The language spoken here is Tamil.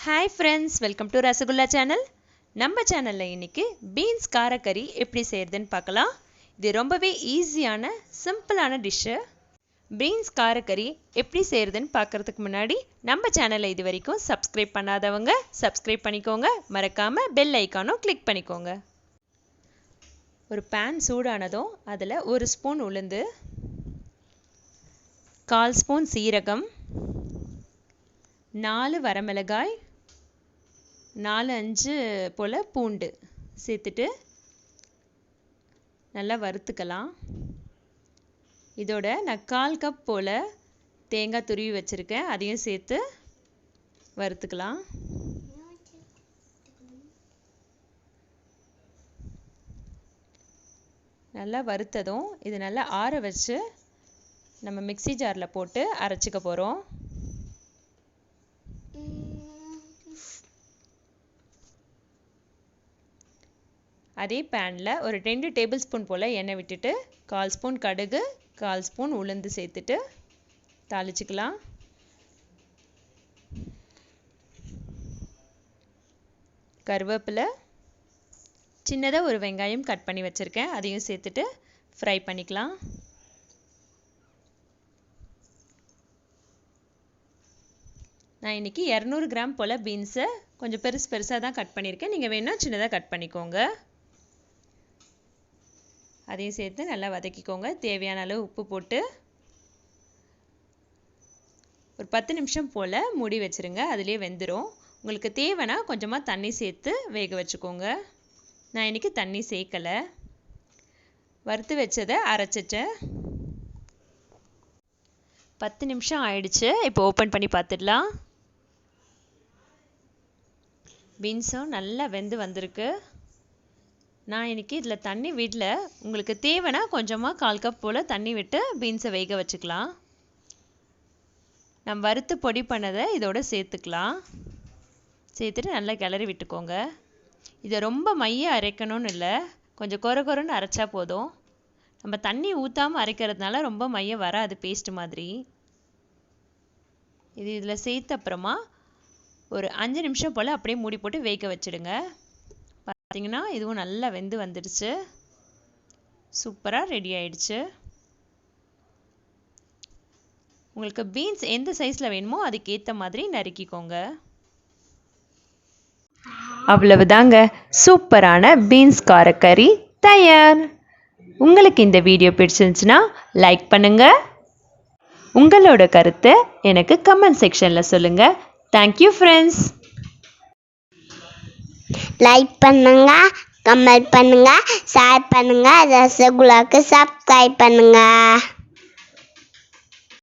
Hi friends, welcome to Rasgulla channel. நம்ம சேனல்ல இன்னைக்கு பீன்ஸ் காரக்கறி எப்படி செய்யறதுன்னு பார்க்கலாம். இது ரொம்பவே ஈஸியான சிம்பிளான டிஷ். பீன்ஸ் காரக்கறி எப்படி செய்யறதுன்னு பார்க்கிறதுக்கு முன்னாடி நம்ம சேனலை இதுவரைக்கும் சப்ஸ்கிரைப் பண்ணாதவங்க சப்ஸ்கிரைப் பண்ணிக்கோங்க. மறக்காம பெல் ஐகானும் கிளிக் பண்ணிக்கோங்க. ஒரு pan சூடானதும் அதுல 1 ஸ்பூன் உளுந்து, 1/4 ஸ்பூன் சீரகம், 4 வரமிளகாய், 4-5 போல் பூண்டு சேர்த்துட்டு நல்லா வறுத்துக்கலாம். இதோட நான் 1/4 கப் போல் தேங்காய் துருவி வச்சுருக்கேன், அதையும் சேர்த்து வறுத்துக்கலாம். நல்லா வறுத்ததும் இது நல்லா ஆற வச்சு நம்ம மிக்ஸி ஜாரில் போட்டு அரைச்சிக்க போகிறோம். அதே பேனில் ஒரு 2 டேபிள் ஸ்பூன் போல் எண்ணெய் விட்டுட்டு 1/4 ஸ்பூன் கடுகு, 1/4 ஸ்பூன் உளுந்து சேர்த்துட்டு தாளிச்சிக்கலாம். கருவேப்பிலை, சின்னதாக ஒரு வெங்காயம் கட் பண்ணி வச்சுருக்கேன், அதையும் சேர்த்துட்டு ஃப்ரை பண்ணிக்கலாம். நான் இன்றைக்கி 200 கிராம் போல் பீன்ஸை கொஞ்சம் பெருசாக தான் கட் பண்ணியிருக்கேன், நீங்கள் வேணால் சின்னதாக கட் பண்ணிக்கோங்க. அதையும் சேர்த்து நல்லா வதக்கிக்கோங்க. தேவையான அளவு உப்பு போட்டு ஒரு 10 நிமிஷம் போல் மூடி வச்சுருங்க, அதிலே வெந்துடும். உங்களுக்கு தேவைன்னா கொஞ்சமாக தண்ணி சேர்த்து வேக வச்சுக்கோங்க. நான் இன்றைக்கி தண்ணி சேர்க்கலை. வறுத்து வச்சதை அரைச்சிட்டேன். 10 நிமிஷம் ஆயிடுச்சு. இப்போ ஓப்பன் பண்ணி பார்த்துடலாம். பீன்ஸும் நல்லா வெந்து வந்திருக்கு. நான் இன்றைக்கி இதில் தண்ணி விடல, உங்களுக்கு தேவைன்னா கொஞ்சமாக 1/4 கப் போல் தண்ணி விட்டு பீன்ஸை வேக வச்சுக்கலாம். நம்ம வறுத்து பொடி பண்ணதை இதோட சேர்த்துக்கலாம். சேர்த்துட்டு நல்லா கிளறி விட்டுக்கோங்க. இதை ரொம்ப மைய அரைக்கணும்னு இல்லை, கொஞ்சம் கொரன்னு அரைச்சா போதும். நம்ம தண்ணி ஊற்றாமல் அரைக்கிறதுனால ரொம்ப மைய வராது, பேஸ்ட் மாதிரி. இது இதில் சேர்த்த அப்புறமா ஒரு 5 நிமிஷம் போல் அப்படியே மூடி போட்டு வேக வச்சுடுங்க. பார்த்தீங்கன்னா இதுவும் நல்லா வெந்து வந்துடுச்சு, சூப்பராக ரெடி ஆயிடுச்சு. உங்களுக்கு பீன்ஸ் எந்த சைஸில் வேணுமோ அதுக்கேற்ற மாதிரி நறுக்கிக்கோங்க. அவ்வளவுதாங்க, சூப்பரான பீன்ஸ் காரக்கறி தயார். உங்களுக்கு இந்த வீடியோ பிடிச்சிருந்துச்சுன்னா லைக் பண்ணுங்க. உங்களோட கருத்தை எனக்கு கமெண்ட் செக்ஷனில் சொல்லுங்கள். Thank you friends. லைக் பண்ணுங்க, கமெண்ட் பண்ணுங்க, ஷேர் பண்ணுங்க, ரசகுல்லாக்கு சப்ஸ்கிரைப் பண்ணுங்க.